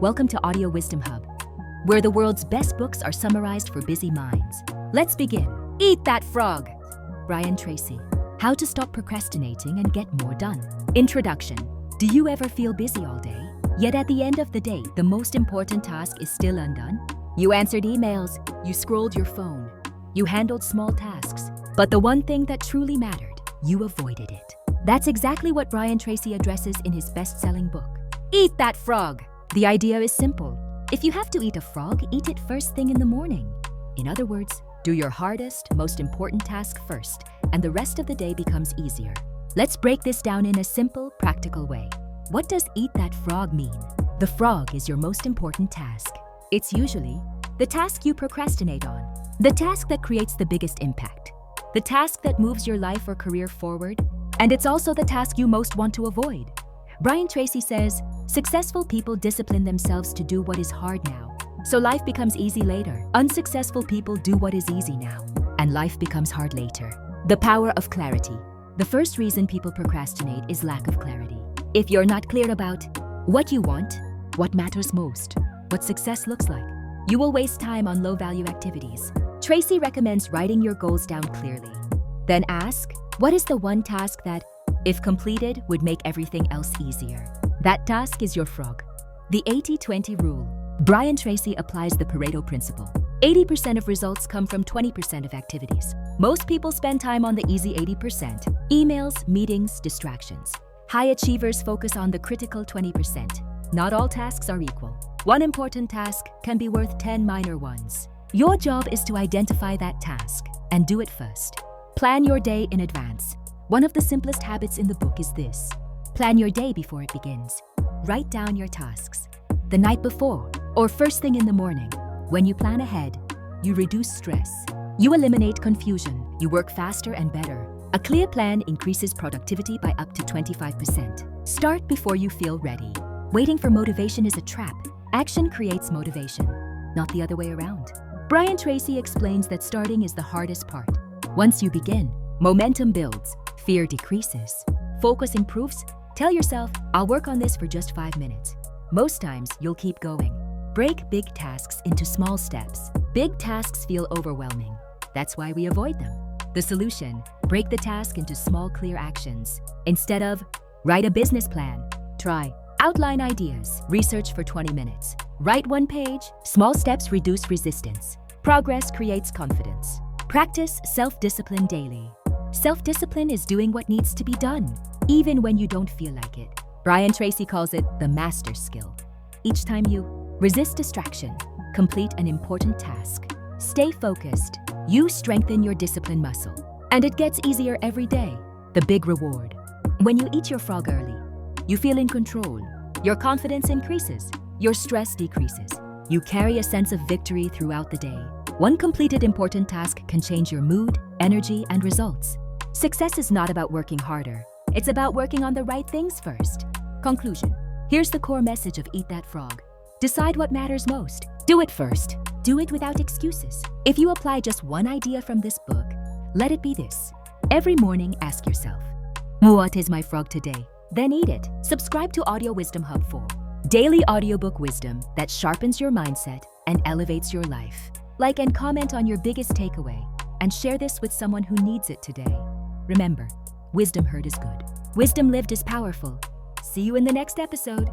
Welcome to Audio Wisdom Hub, where the world's best books are summarized for busy minds. Let's begin. Eat that frog! Brian Tracy. How to stop procrastinating and get more done. Introduction. Do you ever feel busy all day, yet at the end of the day, the most important task is still undone? You answered emails, you scrolled your phone, you handled small tasks, but the one thing that truly mattered, you avoided it. That's exactly what Brian Tracy addresses in his best-selling book, Eat That Frog! The idea is simple. If you have to eat a frog, eat it first thing in the morning. In other words, do your hardest, most important task first, and the rest of the day becomes easier. Let's break this down in a simple, practical way. What does eat that frog mean? The frog is your most important task. It's usually the task you procrastinate on, the task that creates the biggest impact, the task that moves your life or career forward, and it's also the task you most want to avoid. Brian Tracy says, successful people discipline themselves to do what is hard now, so life becomes easy later. Unsuccessful people do what is easy now, and life becomes hard later. The power of clarity. The first reason people procrastinate is lack of clarity. If you're not clear about what you want, what matters most, what success looks like, you will waste time on low-value activities. Tracy recommends writing your goals down clearly. Then ask, what is the one task that, if completed, would make everything else easier? That task is your frog. The 80-20 rule. Brian Tracy applies the Pareto principle. 80% of results come from 20% of activities. Most people spend time on the easy 80%. Emails, meetings, distractions. High achievers focus on the critical 20%. Not all tasks are equal. One important task can be worth 10 minor ones. Your job is to identify that task and do it first. Plan your day in advance. One of the simplest habits in the book is this. Plan your day before it begins. Write down your tasks the night before or first thing in the morning. When you plan ahead, you reduce stress. You eliminate confusion. You work faster and better. A clear plan increases productivity by up to 25%. Start before you feel ready. Waiting for motivation is a trap. Action creates motivation, not the other way around. Brian Tracy explains that starting is the hardest part. Once you begin, momentum builds, fear decreases, focus improves. Tell yourself, I'll work on this for just 5 minutes. Most times, you'll keep going. Break big tasks into small steps. Big tasks feel overwhelming. That's why we avoid them. The solution, break the task into small, clear actions. Instead of, write a business plan, try, outline ideas, research for 20 minutes. Write 1 page, small steps reduce resistance. Progress creates confidence. Practice self-discipline daily. Self-discipline is doing what needs to be done, even when you don't feel like it. Brian Tracy calls it the master skill. Each time you resist distraction, complete an important task, stay focused, you strengthen your discipline muscle. And it gets easier every day. The big reward. When you eat your frog early, you feel in control. Your confidence increases. Your stress decreases. You carry a sense of victory throughout the day. One completed important task can change your mood, energy, and results. Success is not about working harder. It's about working on the right things first. Conclusion. Here's the core message of Eat That Frog. Decide what matters most. Do it first. Do it without excuses. If you apply just one idea from this book, let it be this. Every morning, ask yourself, what is my frog today? Then eat it. Subscribe to Audio Wisdom Hub for daily audiobook wisdom that sharpens your mindset and elevates your life. Like and comment on your biggest takeaway and share this with someone who needs it today. Remember, wisdom heard is good. Wisdom lived is powerful. See you in the next episode.